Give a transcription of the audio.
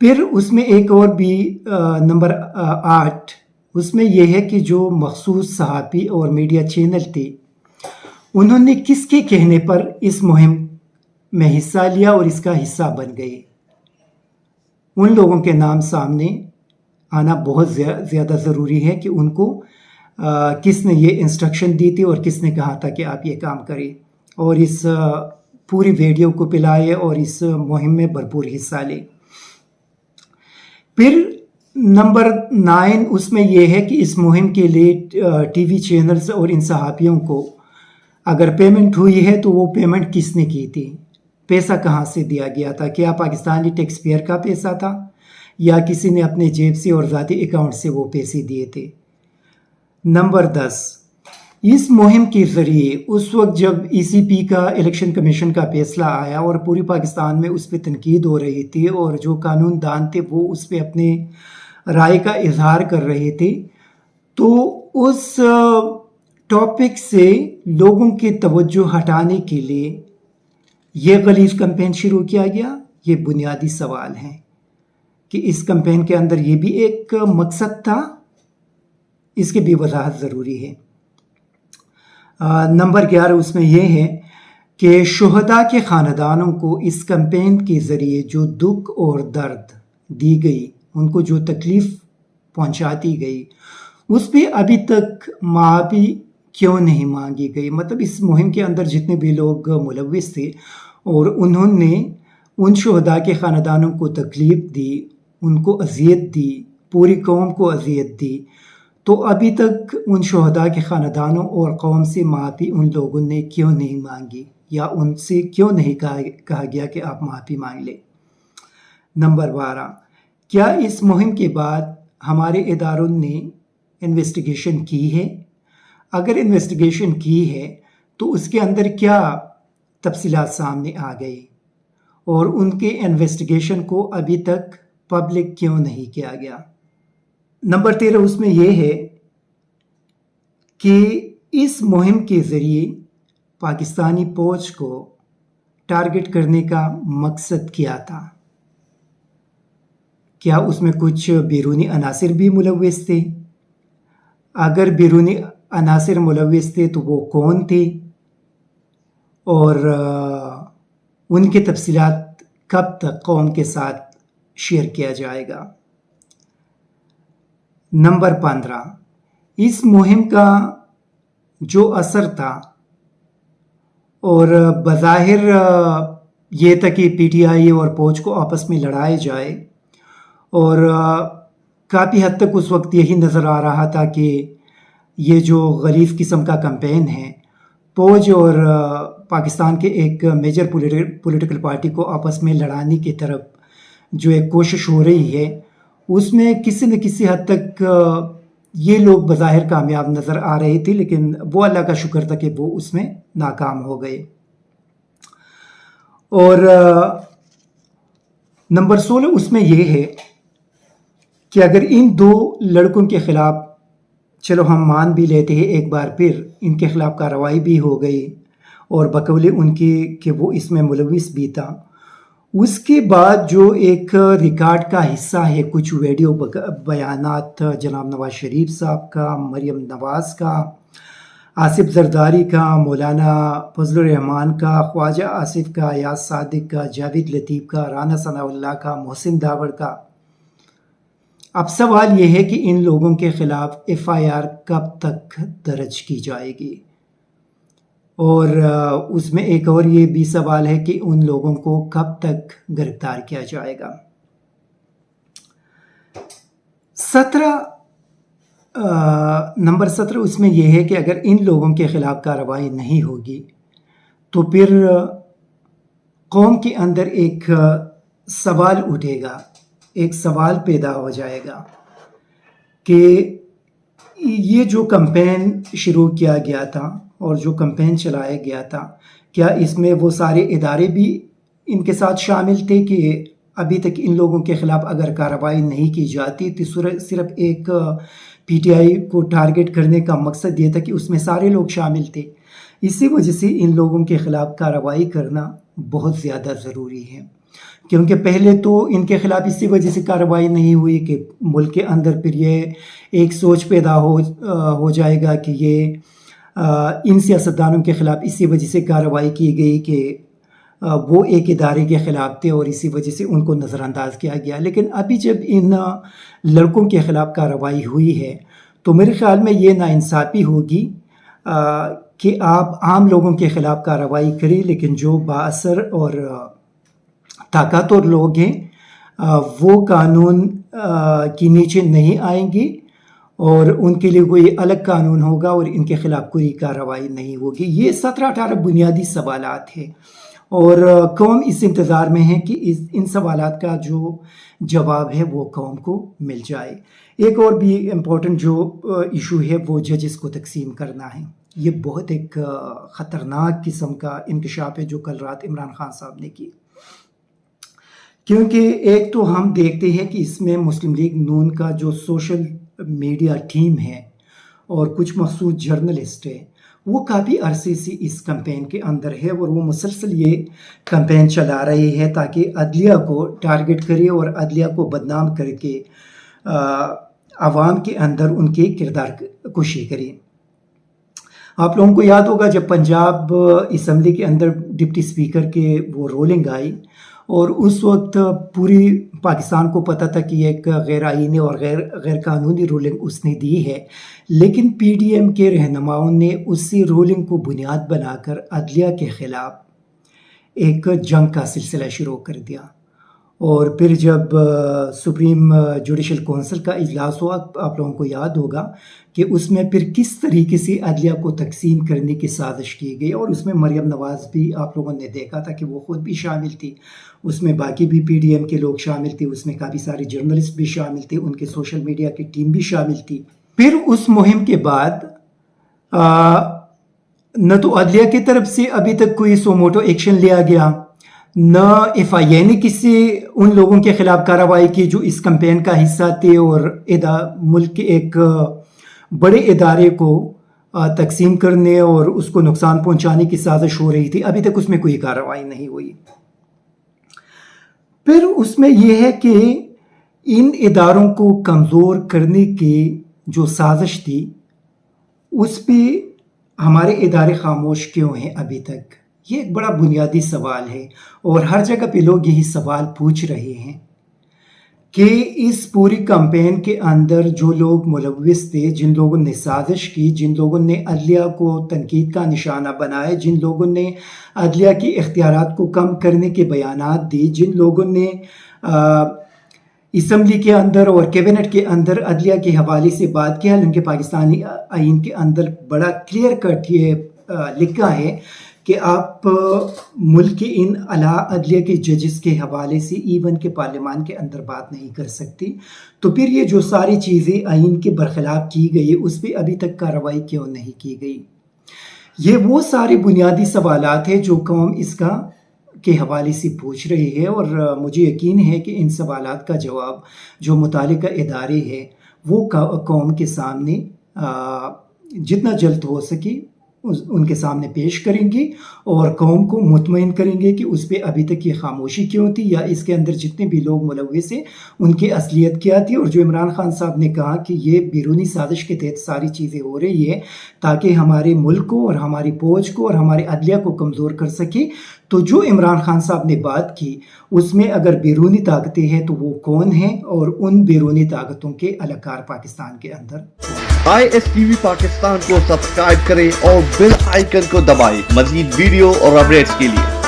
پھر اس میں ایک اور بھی نمبر 8 اس میں یہ ہے کہ جو مخصوص صحافی اور میڈیا چینل تھے انہوں نے کس کے کہنے پر اس مہم میں حصہ لیا اور اس کا حصہ بن گئے، ان لوگوں کے نام سامنے آنا بہت زیادہ ضروری ہے کہ ان کو کس نے یہ انسٹرکشن دی تھی اور کس نے کہا تھا کہ آپ یہ کام کریں، اور اس پوری ویڈیو کو پلائے اور اس مہم میں بھرپور حصہ لے۔ پھر نمبر 9 اس میں یہ ہے کہ اس مہم کے لیے ٹی وی چینلز اور ان صحافیوں کو اگر پیمنٹ ہوئی ہے تو وہ پیمنٹ کس نے کی تھی، پیسہ کہاں سے دیا گیا تھا، کیا پاکستانی ٹیکس پیئر کا پیسہ تھا یا کسی نے اپنے جیب سے اور ذاتی اکاؤنٹ سے وہ پیسے دیے تھے۔ نمبر 10 اس مہم کے ذریعے اس وقت جب ای سی پی کا الیکشن کمیشن کا فیصلہ آیا اور پوری پاکستان میں اس پہ تنقید ہو رہی تھی اور جو قانون دان تھے وہ اس پہ اپنے رائے کا اظہار کر رہے تھے، تو اس ٹاپک سے لوگوں کی توجہ ہٹانے کے لیے یہ غلیظ کمپین شروع کیا گیا۔ یہ بنیادی سوال ہے کہ اس کمپین کے اندر یہ بھی ایک مقصد تھا، اس کی بھی وضاحت ضروری ہے۔ نمبر 11 اس میں یہ ہے کہ شہداء کے خاندانوں کو اس کمپین کے ذریعے جو دکھ اور درد دی گئی، ان کو جو تکلیف پہنچاتی گئی، اس پہ ابھی تک معافی کیوں نہیں مانگی گئی۔ مطلب اس مہم کے اندر جتنے بھی لوگ ملوث تھے اور انہوں نے ان شہداء کے خاندانوں کو تکلیف دی، ان کو اذیت دی، پوری قوم کو اذیت دی، تو ابھی تک ان شہداء کے خاندانوں اور قوم سے معافی ان لوگوں نے کیوں نہیں مانگی، یا ان سے کیوں نہیں کہا گیا کہ آپ معافی مانگ لیں۔ نمبر 12 کیا اس مہم کے بعد ہمارے اداروں نے انویسٹیگیشن کی ہے؟ اگر انویسٹیگیشن کی ہے تو اس کے اندر کیا تفصیلات سامنے آ گئی، اور ان کے انویسٹیگیشن کو ابھی تک پبلک کیوں نہیں کیا گیا۔ نمبر 13 اس میں یہ ہے کہ اس مہم کے ذریعے پاکستانی فوج کو ٹارگٹ کرنے کا مقصد کیا تھا۔ کیا اس میں کچھ بیرونی عناصر بھی ملوث تھے؟ اگر بیرونی عناصر ملوث تھے تو وہ کون تھے، اور ان کی تفصیلات کب تک قوم کے ساتھ شیئر کیا جائے گا۔ نمبر 15 اس مہم کا جو اثر تھا، اور بظاہر یہ تھا کہ پی ٹی آئی اور فوج کو آپس میں لڑائے جائے، اور کافی حد تک اس وقت یہی نظر آ رہا تھا کہ یہ جو غلیظ قسم کا کمپین ہے، فوج اور پاکستان کے ایک میجر پولیٹیکل پارٹی کو آپس میں لڑانے کی طرف جو ایک کوشش ہو رہی ہے، اس میں کسی نہ کسی حد تک یہ لوگ بظاہر کامیاب نظر آ رہے تھے، لیکن وہ اللہ کا شکر تھا کہ وہ اس میں ناکام ہو گئے۔ اور نمبر 16 اس میں یہ ہے کہ اگر ان دو لڑکوں کے خلاف، چلو ہم مان بھی لیتے ہیں ایک بار پھر ان کے خلاف کارروائی بھی ہو گئی اور بقول ان کے کہ وہ اس میں ملوث بھی تھا، اس کے بعد جو ایک ریکارڈ کا حصہ ہے، کچھ ویڈیو بیانات جناب نواز شریف صاحب کا، مریم نواز کا، آصف زرداری کا، مولانا فضل الرحمان کا، خواجہ آصف کا، یاس صادق کا، جاوید لطیف کا، رانا ثناء اللہ کا، محسن داوڑ کا۔ اب سوال یہ ہے کہ ان لوگوں کے خلاف ایف آئی آر کب تک درج کی جائے گی، اور اس میں ایک اور یہ بھی سوال ہے کہ ان لوگوں کو کب تک گرفتار کیا جائے گا۔ 17 نمبر 17 اس میں یہ ہے کہ اگر ان لوگوں کے خلاف کارروائی نہیں ہوگی تو پھر قوم کے اندر ایک سوال اٹھے گا، ایک سوال پیدا ہو جائے گا کہ یہ جو کمپین شروع کیا گیا تھا اور جو کمپین چلایا گیا تھا، کیا اس میں وہ سارے ادارے بھی ان کے ساتھ شامل تھے کہ ابھی تک ان لوگوں کے خلاف اگر کارروائی نہیں کی جاتی تو صرف ایک پی ٹی آئی کو ٹارگٹ کرنے کا مقصد یہ تھا کہ اس میں سارے لوگ شامل تھے۔ اسی وجہ سے ان لوگوں کے خلاف کارروائی کرنا بہت زیادہ ضروری ہے۔ کیونکہ پہلے تو ان کے خلاف اسی وجہ سے کارروائی نہیں ہوئی کہ ملک کے اندر پھر یہ ایک سوچ پیدا ہو جائے گا کہ یہ ان سیاستدانوں کے خلاف اسی وجہ سے کارروائی کی گئی کہ وہ ایک ادارے کے خلاف تھے اور اسی وجہ سے ان کو نظر انداز کیا گیا. لیکن ابھی جب ان لڑکوں کے خلاف کارروائی ہوئی ہے تو میرے خیال میں یہ ناانصافی ہوگی کہ آپ عام لوگوں کے خلاف کارروائی کریں لیکن جو بااثر اور طاقتور لوگ ہیں وہ قانون کے نیچے نہیں آئیں گے اور ان کے لیے کوئی الگ قانون ہوگا اور ان کے خلاف کوئی کارروائی نہیں ہوگی. یہ 17-18 بنیادی سوالات ہیں اور قوم اس انتظار میں ہے کہ ان سوالات کا جو جواب ہے وہ قوم کو مل جائے. ایک اور بھی امپورٹنٹ جو ایشو ہے وہ ججز کو تقسیم کرنا ہے. یہ بہت ایک خطرناک قسم کا انکشاف ہے جو کل رات عمران خان صاحب نے کی، کیونکہ ایک تو ہم دیکھتے ہیں کہ اس میں مسلم لیگ نون کا جو سوشل میڈیا ٹیم ہے اور کچھ مخصوص جرنلسٹ ہیں وہ کافی عرصے سے اس کمپین کے اندر ہے اور وہ مسلسل یہ کمپین چلا رہی ہے تاکہ عدلیہ کو ٹارگٹ کرے اور عدلیہ کو بدنام کر کے عوام کے اندر ان کے کردار کشی کرے. آپ لوگوں کو یاد ہوگا جب پنجاب اسمبلی کے اندر ڈپٹی اسپیکر کے وہ رولنگ آئی اور اس وقت پوری پاکستان کو پتہ تھا کہ یہ ایک غیر آئینی اور غیر قانونی رولنگ اس نے دی ہے، لیکن پی ڈی ایم کے رہنماؤں نے اسی رولنگ کو بنیاد بنا کر عدلیہ کے خلاف ایک جنگ کا سلسلہ شروع کر دیا. اور پھر جب سپریم جوڈیشل کونسل کا اجلاس ہوا آپ لوگوں کو یاد ہوگا کہ اس میں پھر کس طریقے سے عدلیہ کو تقسیم کرنے کی سازش کی گئی اور اس میں مریم نواز بھی آپ لوگوں نے دیکھا تھا کہ وہ خود بھی شامل تھی، اس میں باقی بھی پی ڈی ایم کے لوگ شامل تھے، اس میں کافی سارے جرنلسٹ بھی شامل تھے، ان کے سوشل میڈیا کی ٹیم بھی شامل تھی. پھر اس مہم کے بعد نہ تو عدلیہ کی طرف سے ابھی تک کوئی سوموٹو ایکشن لیا گیا، نہ ایف آئی اے نے کسی ان لوگوں کے خلاف کارروائی کی جو اس کمپین کا حصہ تھے اور ملک کے ایک بڑے ادارے کو تقسیم کرنے اور اس کو نقصان پہنچانے کی سازش ہو رہی تھی. ابھی تک اس میں کوئی کارروائی نہیں ہوئی. پھر اس میں یہ ہے کہ ان اداروں کو کمزور کرنے کی جو سازش تھی اس پہ ہمارے ادارے خاموش کیوں ہیں ابھی تک؟ یہ ایک بڑا بنیادی سوال ہے اور ہر جگہ پہ لوگ یہی سوال پوچھ رہے ہیں کہ اس پوری کمپین کے اندر جو لوگ ملوث تھے، جن لوگوں نے سازش کی، جن لوگوں نے عدلیہ کو تنقید کا نشانہ بنائے، جن لوگوں نے عدلیہ کے اختیارات کو کم کرنے کے بیانات دی، جن لوگوں نے اسمبلی کے اندر اور کیبنٹ کے اندر عدلیہ کے حوالے سے بات کیا، ان کے پاکستانی آئین کے اندر بڑا کلیئر کٹ یہ لکھا ہے کہ آپ ملک کے ان اعلیٰ عدلیہ کے ججز کے حوالے سے ایون کے پارلیمان کے اندر بات نہیں کر سکتی. تو پھر یہ جو ساری چیزیں آئین کے برخلاف کی گئی اس پہ ابھی تک کارروائی کیوں نہیں کی گئی؟ یہ وہ سارے بنیادی سوالات ہیں جو قوم اس کے حوالے سے پوچھ رہی ہے اور مجھے یقین ہے کہ ان سوالات کا جواب جو متعلقہ ادارے ہیں وہ قوم کے سامنے جتنا جلد ہو سکے ان کے سامنے پیش کریں گے اور قوم کو مطمئن کریں گے کہ اس پہ ابھی تک یہ خاموشی کیوں تھی یا اس کے اندر جتنے بھی لوگ ملوث ہیں ان کی اصلیت کیا تھی. اور جو عمران خان صاحب نے کہا کہ یہ بیرونی سازش کے تحت ساری چیزیں ہو رہی ہے تاکہ ہمارے ملک کو اور ہماری فوج کو اور ہمارے عدلیہ کو کمزور کر سکے، تو جو عمران خان صاحب نے بات کی اس میں اگر بیرونی طاقتیں ہیں تو وہ کون ہیں اور ان بیرونی طاقتوں کے اہلکار پاکستان کے اندر. ISTV پاکستان کو سبسکرائب کریں اور بیل آئیکن کو دبائیں مزید ویڈیو اور اپڈیٹس کے لیے.